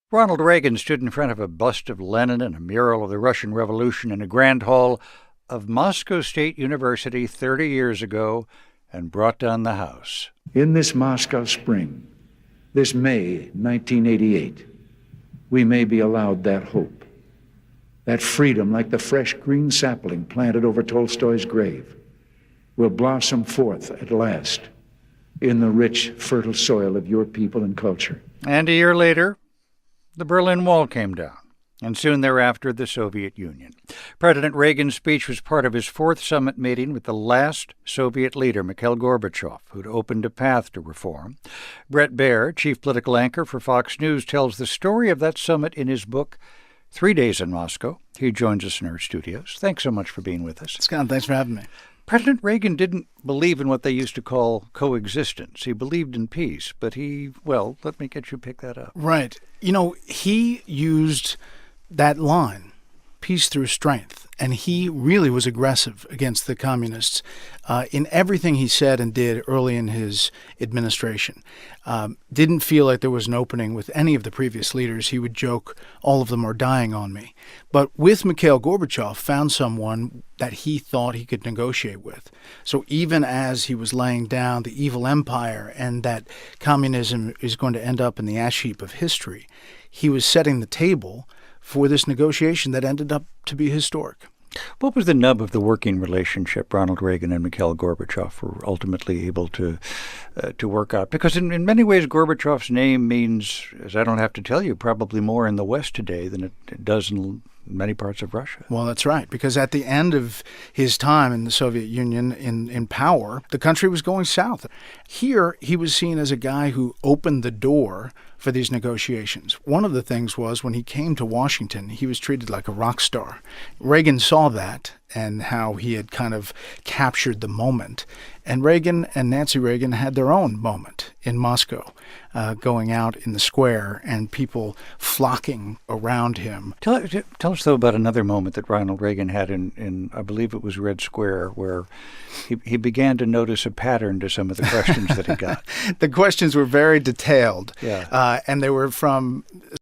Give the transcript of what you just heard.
Ronald Reagan stood in front of a bust of Lenin and a mural of the Russian Revolution in a grand hall of Moscow State University 30 years ago and brought down the house. In this Moscow spring, this May 1988, we may be allowed that hope, that freedom like the fresh green sapling planted over Tolstoy's grave will blossom forth at last in the rich, fertile soil of your people and culture. And a year later, the Berlin Wall came down, and soon thereafter, the Soviet Union. President Reagan's speech was part of his fourth summit meeting with the last Soviet leader, Mikhail Gorbachev, who'd opened a path to reform. Bret Baier, chief political anchor for Fox News, tells the story of that summit in his book, 3 Days in Moscow. He joins us in our studios. Thanks so much for being with us. Scott, thanks for having me. President Reagan didn't believe in what they used to call coexistence. He believed in peace, but let me get you pick that up. Right. He used that line, peace through strength, and he really was aggressive against the communists in everything he said and did early in his administration. Didn't feel like there was an opening with any of the previous leaders. He would joke, all of them are dying on me. But with Mikhail Gorbachev, found someone that he thought he could negotiate with. So even as he was laying down the evil empire and that communism is going to end up in the ash heap of history, he was setting the table for this negotiation that ended up to be historic. What was the nub of the working relationship Ronald Reagan and Mikhail Gorbachev were ultimately able to work out? Because in many ways, Gorbachev's name means, as I don't have to tell you, probably more in the West today than it does in many parts of Russia. Well, that's right, because at the end of his time in the Soviet Union in power, the country was going south. Here, he was seen as a guy who opened the door for these negotiations. One of the things was when he came to Washington, he was treated like a rock star. Reagan saw that and how he had kind of captured the moment. And Reagan and Nancy Reagan had their own moment in Moscow, going out in the square and people flocking around him. Tell us, though, about another moment that Ronald Reagan had in I believe it was Red Square, where he began to notice a pattern to some of the questions that he got. The questions were very detailed, yeah. And they were from